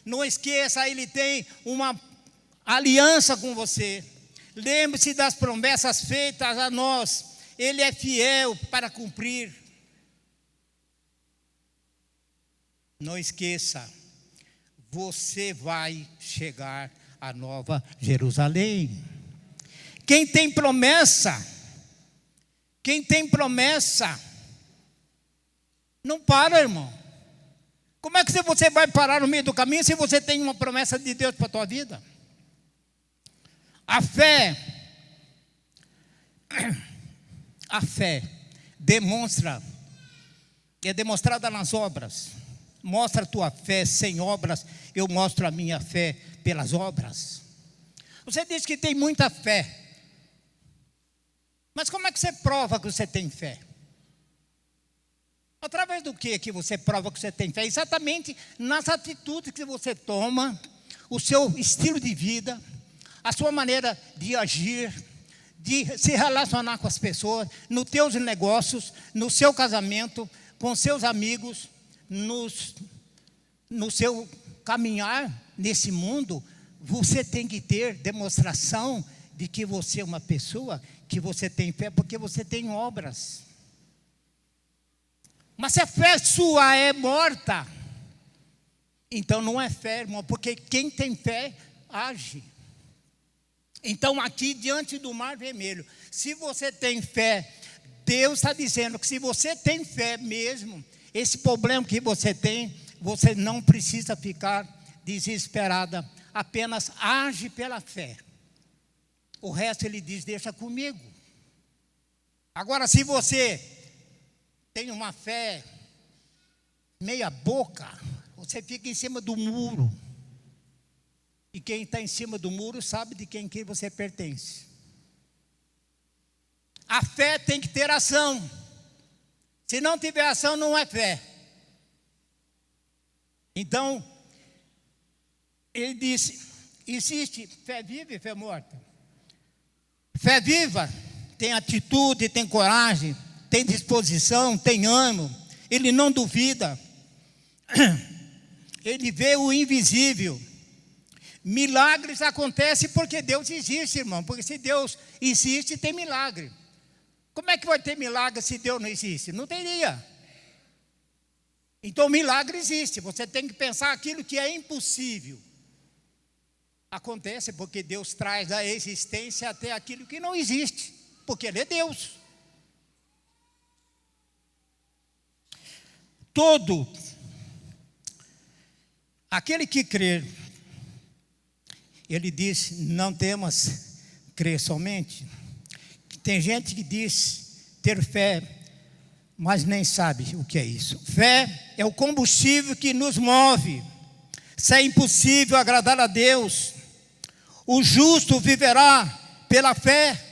Speaker 1: Não esqueça, Ele tem uma aliança com você. Lembre-se das promessas feitas a nós. Ele é fiel para cumprir. Não esqueça, você vai chegar à Nova Jerusalém. Quem tem promessa Quem tem promessa, não para, irmão. Como é que você vai parar no meio do caminho se você tem uma promessa de Deus para a tua vida? A fé é demonstrada nas obras. Mostra a tua fé sem obras, eu mostro a minha fé pelas obras. Você diz que tem muita fé, mas como é que você prova que você tem fé? Através do que você prova que você tem fé? Exatamente nas atitudes que você toma, o seu estilo de vida, a sua maneira de agir, de se relacionar com as pessoas, nos teus negócios, no seu casamento, com seus amigos, no seu caminhar nesse mundo. Você tem que ter demonstração de que você é uma pessoa que você tem fé, porque você tem obras. Mas se a fé sua é morta, então não é fé, irmão, porque quem tem fé age. Então aqui diante do mar vermelho, se você tem fé, Deus está dizendo que se você tem fé mesmo, esse problema que você tem, você não precisa ficar desesperada, apenas age pela fé. O resto ele diz, deixa comigo. Agora se você tem uma fé meia boca, você fica em cima do muro. E quem está em cima do muro sabe de quem que você pertence. A fé tem que ter ação. Se não tiver ação, não é fé. Então, ele disse, existe fé viva e fé morta. Fé viva tem atitude, tem coragem, tem disposição, tem ânimo. Ele não duvida. Ele vê o invisível. Milagres acontecem porque Deus existe, irmão. Porque se Deus existe, tem milagre. Como é que vai ter milagre se Deus não existe? Não teria. Então milagre existe. Você tem que pensar aquilo que é impossível. Acontece porque Deus traz a existência até aquilo que não existe. Porque Ele é Deus. Todo aquele que crer, ele diz, não temas crer somente. Tem gente que diz ter fé, mas nem sabe o que é isso. Fé é o combustível que nos move. Se é impossível agradar a Deus, o justo viverá pela fé.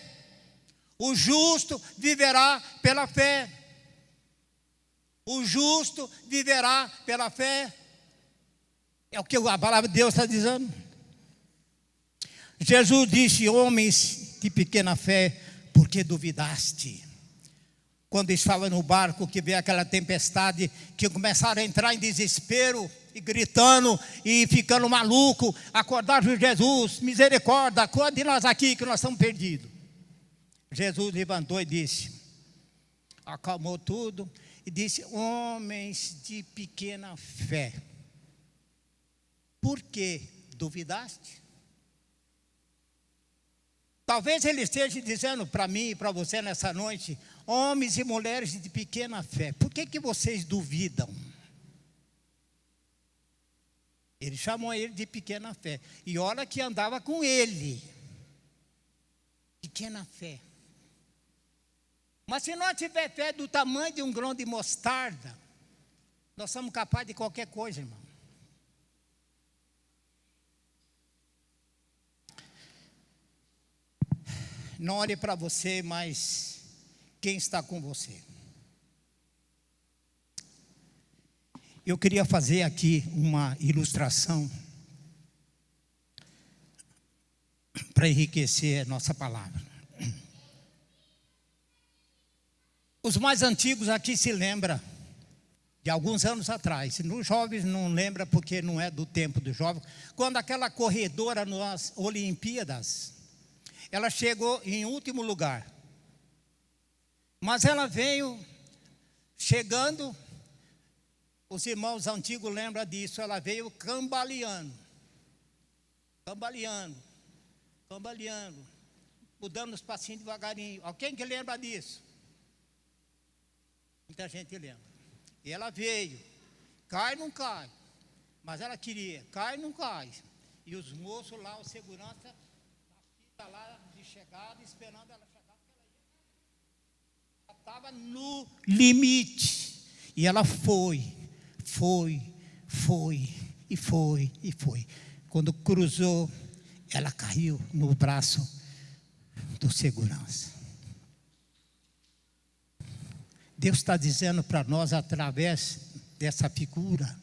Speaker 1: O justo viverá pela fé. O justo viverá pela fé. É o que a palavra de Deus está dizendo. Jesus disse, homens de pequena fé, por que duvidaste? Quando estava no barco, que veio aquela tempestade, que começaram a entrar em desespero, e gritando, e ficando maluco, acordaram Jesus, misericórdia, acorde nós aqui, que nós estamos perdidos. Jesus levantou e disse, acalmou tudo, e disse, homens de pequena fé, por que duvidaste? Talvez ele esteja dizendo para mim e para você nessa noite, homens e mulheres de pequena fé, por que vocês duvidam? Ele chamou ele de pequena fé, e olha que andava com ele, pequena fé. Mas se nós tiver fé do tamanho de um grão de mostarda, nós somos capazes de qualquer coisa, irmão. Não olhe para você, mas quem está com você. Eu queria fazer aqui uma ilustração para enriquecer a nossa palavra. Os mais antigos aqui se lembram de alguns anos atrás. Os jovens não lembram porque não é do tempo dos jovens. Quando aquela corredora nas Olimpíadas, ela chegou em último lugar. Mas ela veio chegando, os irmãos antigos lembram disso, ela veio cambaleando, mudando os passinhos devagarinho. Alguém que lembra disso? Muita gente lembra. E ela veio, cai ou não cai? Mas ela queria, cai ou não cai? E os moços lá, o segurança, na fila lá de chegada, esperando ela chegar, porque ela estava no limite. E ela foi. Quando cruzou, ela caiu no braço do segurança. Deus está dizendo para nós, através dessa figura,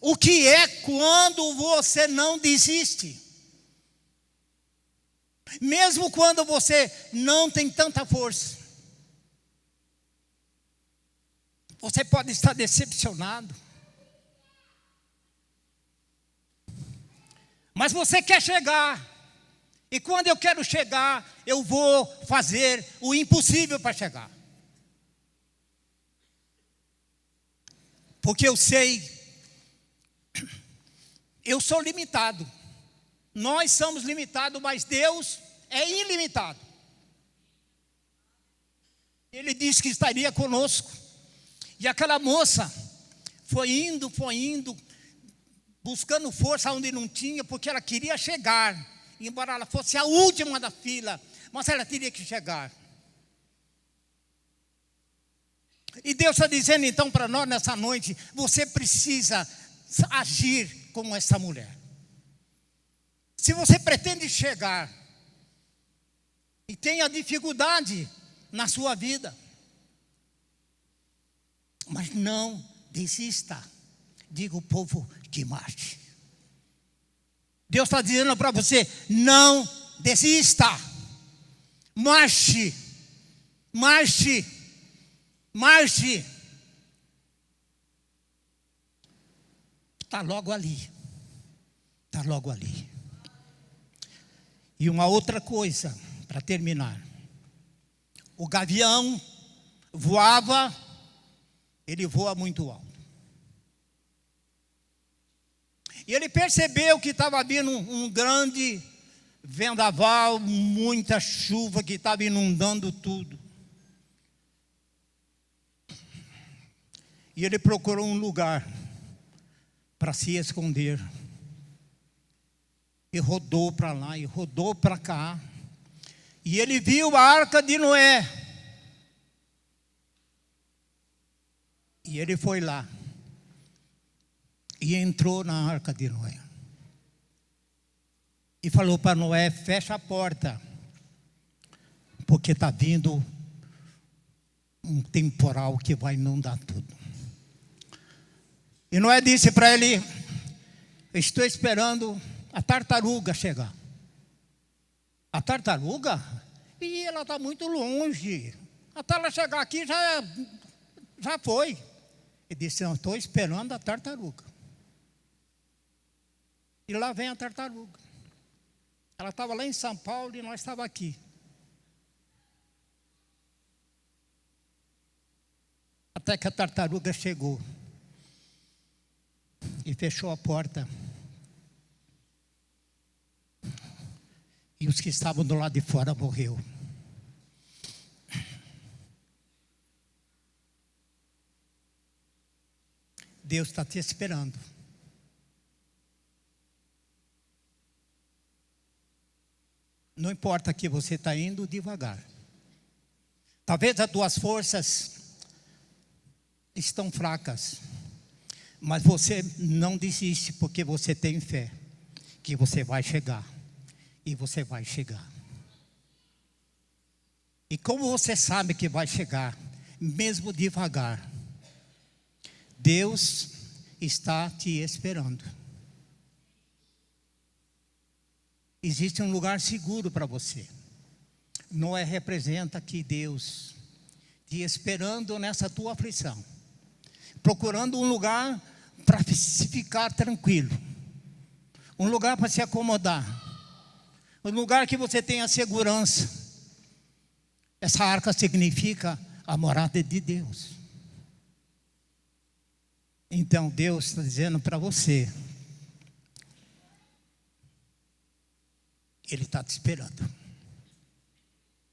Speaker 1: o que é quando você não desiste? Mesmo quando você não tem tanta força. Você pode estar decepcionado. Mas você quer chegar. E quando eu quero chegar, eu vou fazer o impossível para chegar. Porque eu sei, eu sou limitado. Nós somos limitados, mas Deus é ilimitado. Ele disse que estaria conosco. E aquela moça foi indo, buscando força onde não tinha, porque ela queria chegar. Embora ela fosse a última da fila, mas ela teria que chegar. E Deus está dizendo então para nós nessa noite, você precisa agir como essa mulher. Se você pretende chegar e tenha dificuldade na sua vida, mas não desista, diga o povo que marche. Deus está dizendo para você, não desista, marche. Está logo ali. E uma outra coisa, para terminar. O gavião voava, ele voa muito alto. E ele percebeu que estava vindo um grande vendaval, muita chuva que estava inundando tudo. E ele procurou um lugar para se esconder. E rodou para lá, e rodou para cá. E ele viu a arca de Noé. E ele foi lá. E entrou na arca de Noé. E falou para Noé, fecha a porta. Porque está vindo um temporal que vai inundar tudo. E Noé disse para ele, estou esperando a tartaruga chegar. A tartaruga? E ela está muito longe. Até ela chegar aqui já foi. Ele disse, não, estou esperando a tartaruga. E lá vem a tartaruga. Ela estava lá em São Paulo e nós estávamos aqui. Até que a tartaruga chegou. E fechou a porta. E os que estavam do lado de fora morreu. Deus está te esperando. Não importa que você está indo devagar. Talvez as tuas forças estão fracas. Mas você não desiste, porque você tem fé. Que você vai chegar. E você vai chegar. E como você sabe que vai chegar, mesmo devagar, Deus está te esperando. Existe um lugar seguro para você. Noé representa aqui Deus te esperando nessa tua aflição, procurando um lugar para ficar tranquilo, um lugar para se acomodar, um lugar que você tenha segurança. Essa arca significa a morada de Deus. Então Deus está dizendo para você, Ele está te esperando.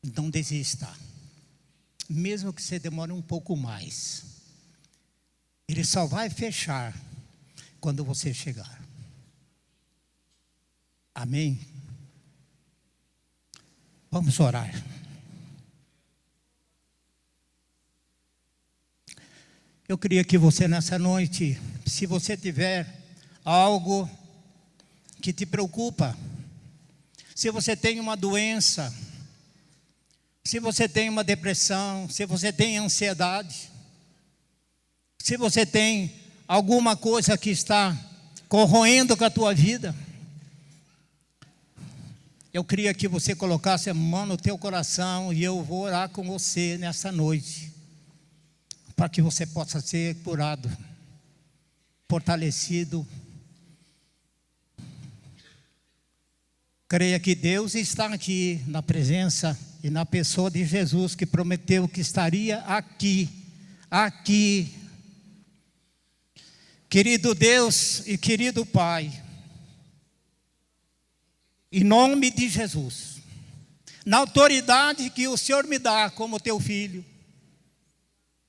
Speaker 1: Não desista. mesmo que você demore um pouco mais. Ele só vai fechar quando você chegar. Amém? Vamos orar. Eu queria que você nessa noite, se você tiver algo que te preocupa, se você tem uma doença, se você tem uma depressão, se você tem ansiedade, se você tem alguma coisa que está corroendo com a tua vida, eu queria que você colocasse a mão no teu coração e eu vou orar com você nessa noite, para que você possa ser curado, fortalecido. Creia que Deus está aqui na presença e na pessoa de Jesus, que prometeu que estaria aqui. Querido Deus e querido Pai, em nome de Jesus, na autoridade que o Senhor me dá como teu filho,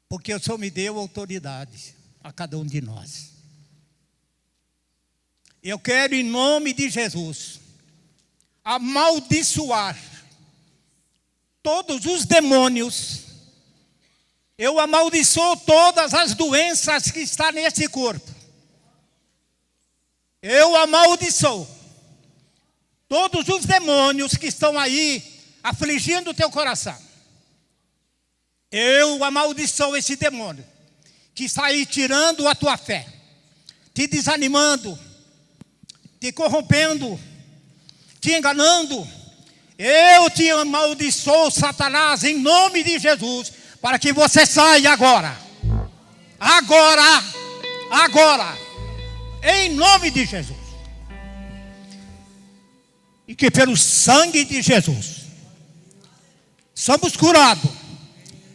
Speaker 1: porque o Senhor me deu autoridade a cada um de nós. Eu quero, em nome de Jesus, amaldiçoar todos os demônios. Eu amaldiçoo todas as doenças que estão nesse corpo. Eu amaldiçoo todos os demônios que estão aí afligindo o teu coração. Eu amaldiçoo esse demônio que está aí tirando a tua fé, te desanimando, te corrompendo, te enganando. Eu te amaldiçoo, Satanás, em nome de Jesus, para que você saia agora, em nome de Jesus. E que pelo sangue de Jesus somos curados,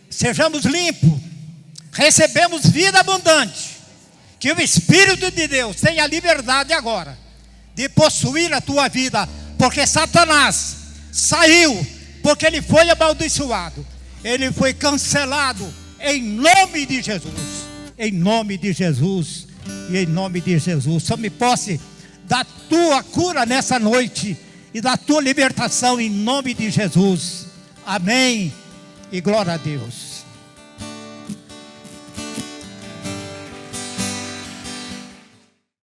Speaker 1: sejamos limpos, recebemos vida abundante. Que o Espírito de Deus tenha liberdade agora de possuir a tua vida, porque Satanás saiu, porque ele foi amaldiçoado, ele foi cancelado em nome de Jesus, em nome de Jesus e em nome de Jesus. Tome posse da tua cura nessa noite e da tua libertação em nome de Jesus. Amém e glória a Deus.